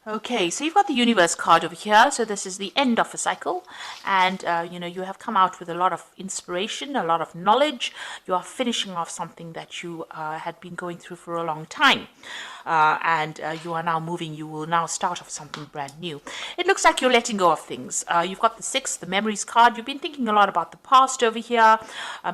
Okay, so you've got the universe card over here. So this is the end of a cycle, and you have come out with a lot of inspiration, a lot of knowledge. You are finishing off something that you had been going through for a long time, and you are now moving. You will now start off something brand new. It looks like you're letting go of things. You've got the six, the memories card. You've been thinking a lot about the past over here,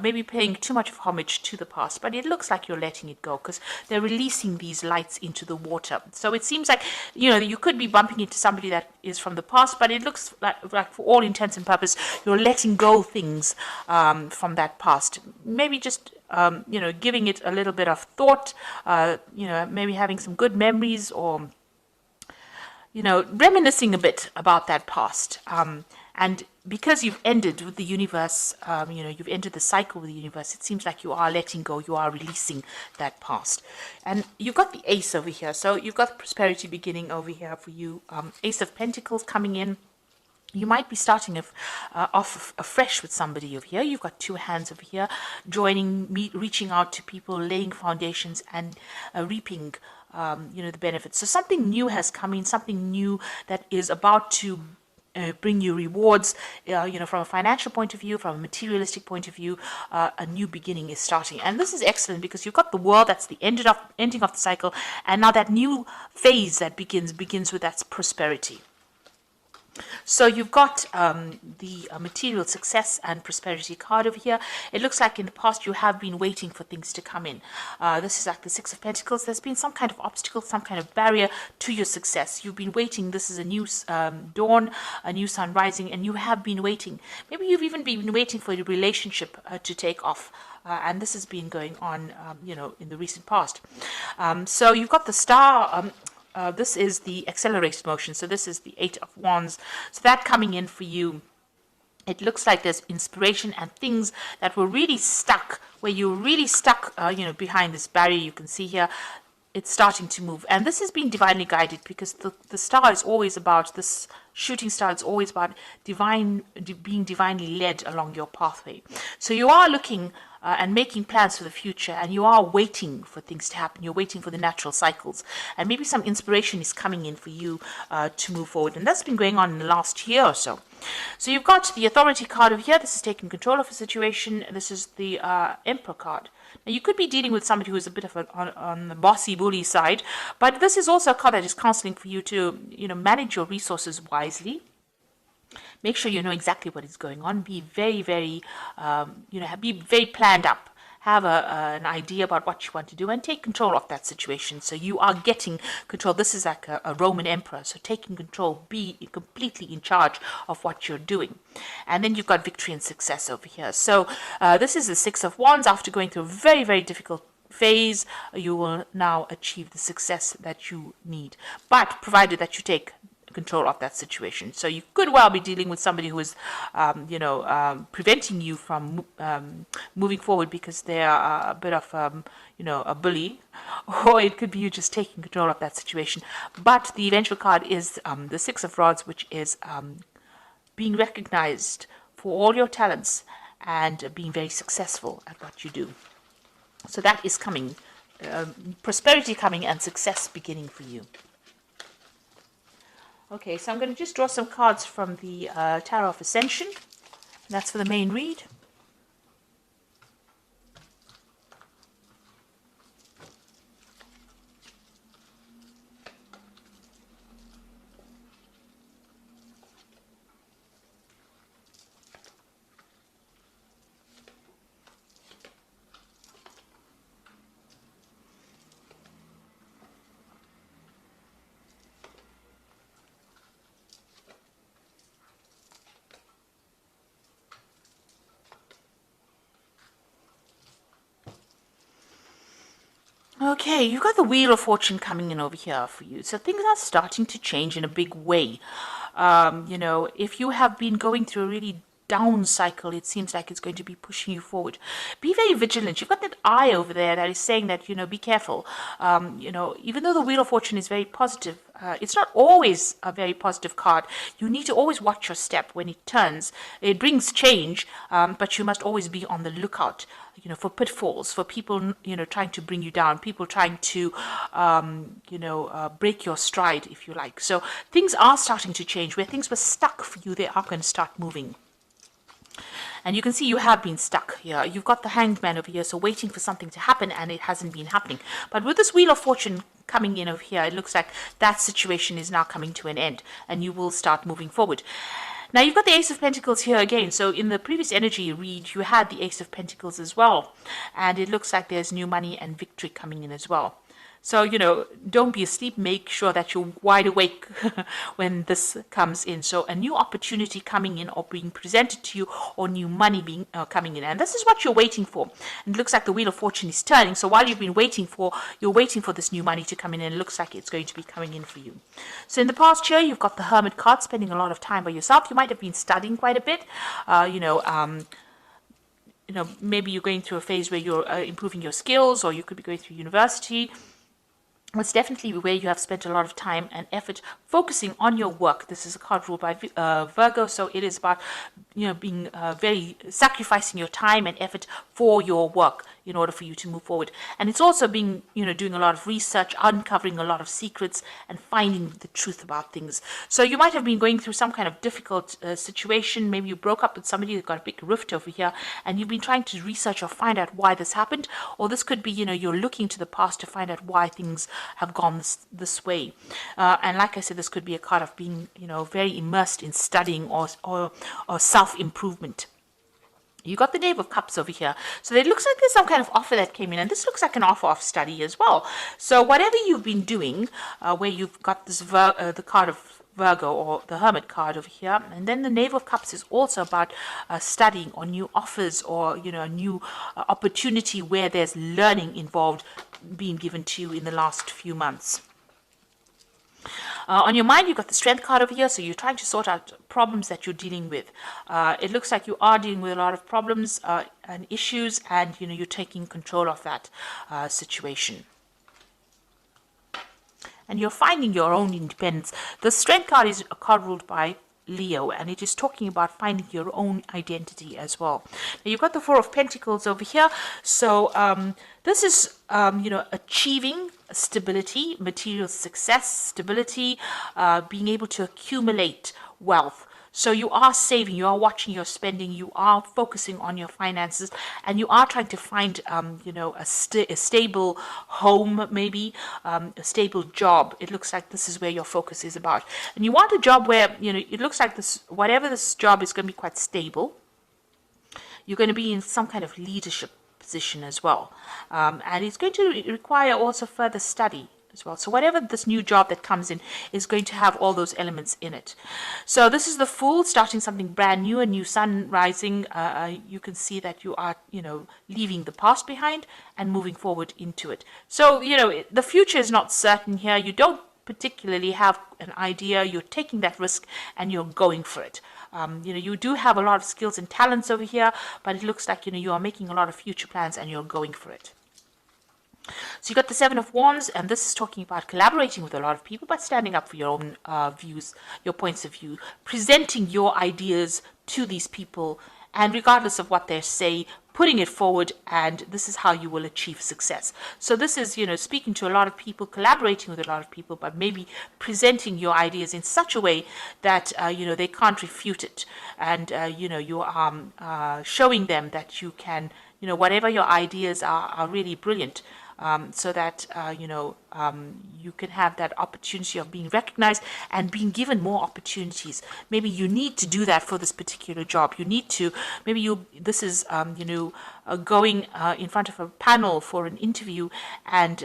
maybe paying too much of homage to the past, but it looks like you're letting it go because they're releasing these lights into the water. So it seems like you could be bumping into somebody that is from the past, but it looks like for all intents and purposes, you're letting go things from that past. Maybe just giving it a little bit of thought. Maybe having some good memories, or reminiscing a bit about that past. And because you've ended with the universe, you've entered the cycle with the universe, it seems like you are letting go, you are releasing that past. And you've got the ace over here. So you've got prosperity beginning over here for you. Ace of Pentacles coming in. You might be starting off afresh with somebody over here. You've got two hands over here, reaching out to people, laying foundations, and reaping the benefits. So something new has come in, something new that is about to bring you rewards, from a financial point of view, from a materialistic point of view. A new beginning is starting, and this is excellent because you've got the world, that's the ending of the cycle, and now that new phase that begins with that prosperity. So you've got the material success and prosperity card over here. It looks like in the past you have been waiting for things to come in. This is like the Six of Pentacles. There's been some kind of obstacle, some kind of barrier to your success. You've been waiting. This is a new dawn, a new sun rising, and you have been waiting. Maybe you've even been waiting for your relationship to take off. And this has been going on, in the recent past. So you've got the star. This is the accelerated motion. So this is the Eight of Wands. So that coming in for you, it looks like there's inspiration and things that were really stuck, where you're really stuck, behind this barrier you can see here. It's starting to move. And this has been divinely guided because the star is always about, this shooting star is always about being divinely led along your pathway. So you are looking and making plans for the future, and you are waiting for things to happen. You're waiting for the natural cycles, and maybe some inspiration is coming in for you to move forward, and that's been going on in the last year or so. So you've got the authority card over here. This is taking control of a situation. This is the Emperor card. Now you could be dealing with somebody who is a bit of on the bossy bully side, but this is also a card that is counseling for you to manage your resources wisely. Make sure you know exactly what is going on. Be very, very, be very planned up. Have an idea about what you want to do and take control of that situation. So you are getting control. This is like a Roman emperor. So taking control, be completely in charge of what you're doing. And then you've got victory and success over here. So this is the Six of Wands. After going through a very, very difficult phase, you will now achieve the success that you need. But provided that you take control of that situation. So you could well be dealing with somebody who is, preventing you from moving forward because they are a bit of, a bully, or it could be you just taking control of that situation. But the eventual card is the Six of Rods, which is being recognized for all your talents and being very successful at what you do. So that is coming, prosperity coming and success beginning for you. Okay, so I'm going to just draw some cards from the Tarot of Ascension. And that's for the main read. Okay, you've got the Wheel of Fortune coming in over here for you. So things are starting to change in a big way. If you have been going through a really down cycle, it seems like it's going to be pushing you forward. Be very vigilant. You've got that eye over there that is saying that, be careful. Even though the Wheel of Fortune is very positive, it's not always a very positive card. You need to always watch your step when it turns. It brings change, but you must always be on the lookout, for pitfalls, for people, trying to bring you down, people trying to, break your stride, if you like. So things are starting to change. Where things were stuck for you, they are going to start moving. And you can see you have been stuck here. You've got the Hanged Man over here, so waiting for something to happen, and it hasn't been happening. But with this Wheel of Fortune coming in over here, it looks like that situation is now coming to an end, and you will start moving forward. Now, you've got the Ace of Pentacles here again. So in the previous energy read, you had the Ace of Pentacles as well. And it looks like there's new money and victory coming in as well. So, don't be asleep. Make sure that you're wide awake when this comes in. So a new opportunity coming in or being presented to you, or new money being coming in. And this is what you're waiting for. And it looks like the Wheel of Fortune is turning. So while you've been you're waiting for this new money to come in, and it looks like it's going to be coming in for you. So in the past year, you've got the Hermit card, spending a lot of time by yourself. You might have been studying quite a bit, maybe you're going through a phase where you're improving your skills, or you could be going through university. It's definitely where you have spent a lot of time and effort focusing on your work. This is a card ruled by Virgo, so it is about being sacrificing your time and effort for your work in order for you to move forward. And it's also being doing a lot of research, uncovering a lot of secrets, and finding the truth about things. So you might have been going through some kind of difficult situation. Maybe you broke up with somebody, you've got a big rift over here, and you've been trying to research or find out why this happened. Or this could be you're looking to the past to find out why things have gone this way. And like I said, this could be a card of being very immersed in studying or self-improvement. You got the Knave of Cups over here. So it looks like there's some kind of offer that came in, and this looks like an offer of study as well. So whatever you've been doing, where you've got this the card of Virgo, or the Hermit card over here, and then the Knave of Cups is also about studying, or new offers, or a new opportunity where there's learning involved being given to you in the last few months. On your mind, you've got the Strength card over here, so you're trying to sort out problems that you're dealing with. It looks like you are dealing with a lot of problems and issues, and you're taking control of that situation. And you're finding your own independence. The Strength card is a card ruled by Leo, and it is talking about finding your own identity as well. Now, you've got the Four of Pentacles over here, so this is achieving stability, material success, stability, being able to accumulate wealth. So you are saving, you are watching your spending, you are focusing on your finances, and you are trying to find, a stable home, maybe a stable job. It looks like this is where your focus is about. And you want a job where, it looks like whatever this job is going to be quite stable. You're going to be in some kind of leadership position as well. And it's going to require also further study as well. So whatever this new job that comes in is going to have all those elements in it. So this is the Fool, starting something brand new, a new sun rising. You can see that you are, leaving the past behind and moving forward into it. So, the future is not certain here. You don't particularly have an idea. You're taking that risk and you're going for it. You do have a lot of skills and talents over here, but it looks like, you are making a lot of future plans and you're going for it. So you got the Seven of Wands, and this is talking about collaborating with a lot of people, but standing up for your own views, your points of view, presenting your ideas to these people, and regardless of what they say, putting it forward, and this is how you will achieve success. So this is, speaking to a lot of people, collaborating with a lot of people, but maybe presenting your ideas in such a way that, they can't refute it. And, you are showing them that you can, whatever your ideas are really brilliant. So that, you can have that opportunity of being recognized and being given more opportunities. Maybe you need to do that for this particular job. You need to, this is, going in front of a panel for an interview and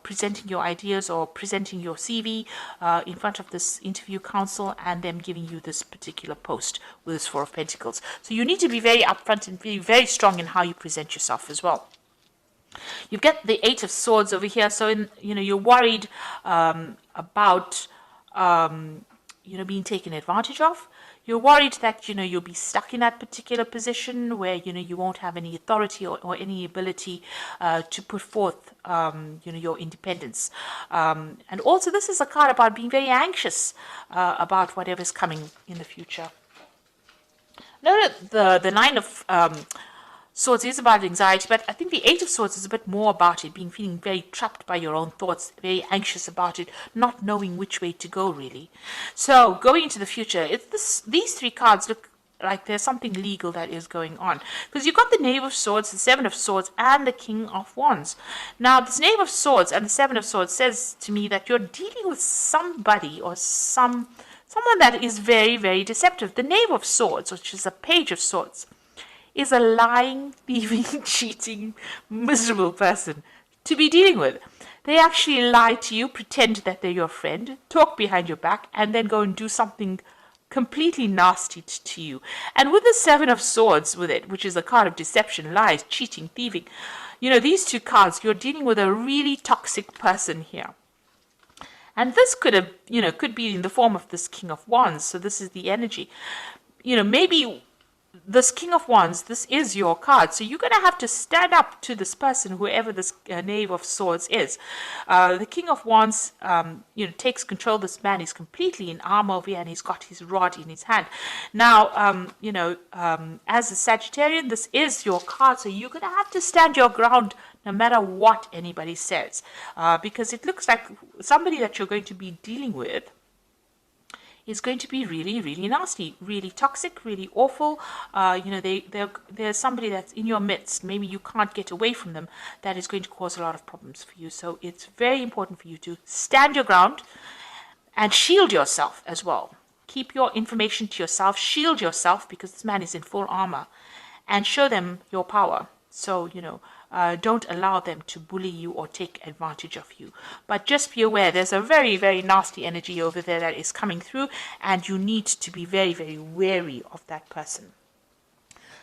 presenting your ideas or presenting your CV in front of this interview council, and them giving you this particular post with this Four of Pentacles. So you need to be very upfront and be very strong in how you present yourself as well. You get the Eight of Swords over here, so you're worried about being taken advantage of. You're worried that, you'll be stuck in that particular position where, you won't have any authority or any ability to put forth, your independence. And also, this is a card about being very anxious about whatever's coming in the future. No, the Nine of Swords is about anxiety, but I think the Eight of Swords is a bit more about it, feeling very trapped by your own thoughts, very anxious about it, not knowing which way to go, really. So, going into the future, these three cards look like there's something legal that is going on. Because you've got the Knave of Swords, the Seven of Swords, and the King of Wands. Now, this Knave of Swords and the Seven of Swords says to me that you're dealing with somebody or someone that is very, very deceptive. The Knave of Swords, which is a Page of Swords, is a lying, thieving, cheating, miserable person to be dealing with. They actually lie to you, pretend that they're your friend, talk behind your back, and then go and do something completely nasty to you. And with the Seven of Swords with it, which is a card of deception, lies, cheating, thieving, these two cards, you're dealing with a really toxic person here. And this could be in the form of this King of Wands. So this is the energy. Maybe this King of Wands, this is your card. So you're going to have to stand up to this person, whoever this Knave of Swords is. The King of Wands, takes control. This man is completely in armor over here, and he's got his rod in his hand. Now, as a Sagittarian, this is your card. So you're going to have to stand your ground no matter what anybody says. Because it looks like somebody that you're going to be dealing with is going to be really, really nasty, really toxic, really awful. There's somebody that's in your midst. Maybe you can't get away from them. That is going to cause a lot of problems for you. So it's very important for you to stand your ground and shield yourself as well. Keep your information to yourself. Shield yourself, because this man is in full armor, and show them your power. So, don't allow them to bully you or take advantage of you. But just be aware, there's a very, very nasty energy over there that is coming through, and you need to be very, very wary of that person.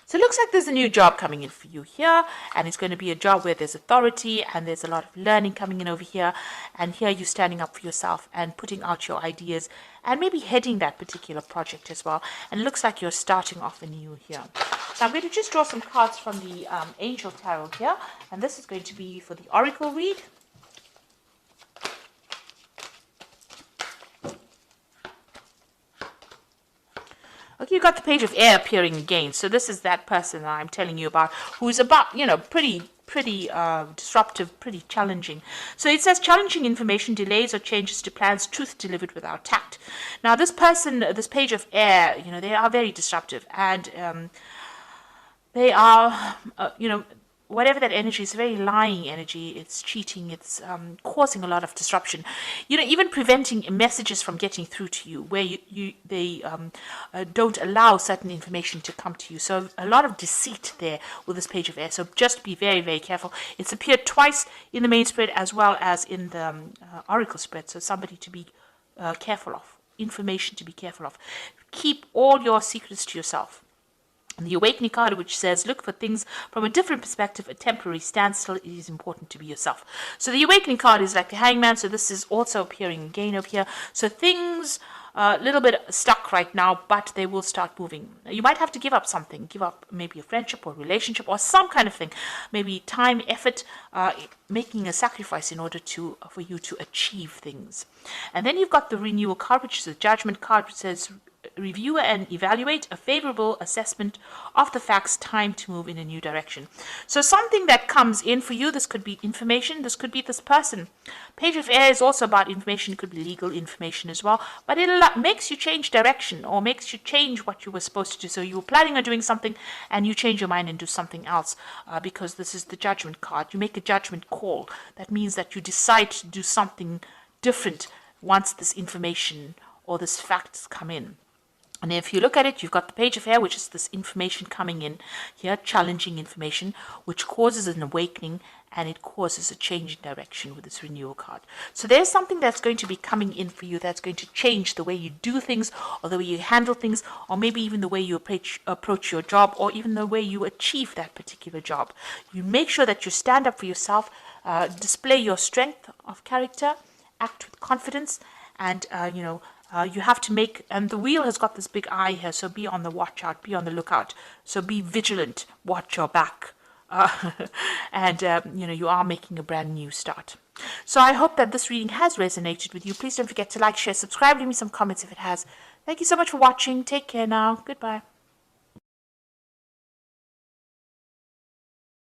So it looks like there's a new job coming in for you here, and it's going to be a job where there's authority and there's a lot of learning coming in over here. And here you're standing up for yourself and putting out your ideas and maybe heading that particular project as well. And it looks like you're starting off anew here. So I'm going to just draw some cards from the Angel Tarot here, and this is going to be for the Oracle read. Okay, you got the Page of Air appearing again. So this is that person that I'm telling you about, who's about, pretty disruptive, pretty challenging. So it says challenging information, delays or changes to plans, truth delivered without tact. Now this person, this Page of Air, they are very disruptive, and they are, whatever that energy is, very lying energy. It's cheating. It's causing a lot of disruption. Even preventing messages from getting through to you, where they don't allow certain information to come to you. So a lot of deceit there with this Page of Air. So just be very, very careful. It's appeared twice in the main spread as well as in the Oracle spread. So somebody to be careful of. Information to be careful of. Keep all your secrets to yourself. The Awakening card, which says, look for things from a different perspective, a temporary standstill. It is important to be yourself. So the Awakening card is like the Hangman. So this is also appearing again over here. So things a little bit stuck right now, but they will start moving. You might have to give up something. Give up maybe a friendship or relationship or some kind of thing. Maybe time, effort, making a sacrifice in order for you to achieve things. And then you've got the Renewal card, which is a Judgment card, which says, review and evaluate a favorable assessment of the facts, time to move in a new direction. So something that comes in for you, this could be information, this could be this person. Page of Air is also about information, it could be legal information as well, but it makes you change direction or makes you change what you were supposed to do. So you were planning on doing something and you change your mind and do something else because this is the Judgment card. You make a judgment call. That means that you decide to do something different once this information or this facts come in. And if you look at it, you've got the Page of Air, which is this information coming in here, challenging information, which causes an awakening and it causes a change in direction with this Renewal card. So there's something that's going to be coming in for you that's going to change the way you do things or the way you handle things or maybe even the way you approach your job or even the way you achieve that particular job. You make sure that you stand up for yourself, display your strength of character, act with confidence, and You have to make, and the wheel has got this big eye here, so be on the watch out, be on the lookout. So be vigilant, watch your back. And, you are making a brand new start. So I hope that this reading has resonated with you. Please don't forget to like, share, subscribe, leave me some comments if it has. Thank you so much for watching. Take care now. Goodbye.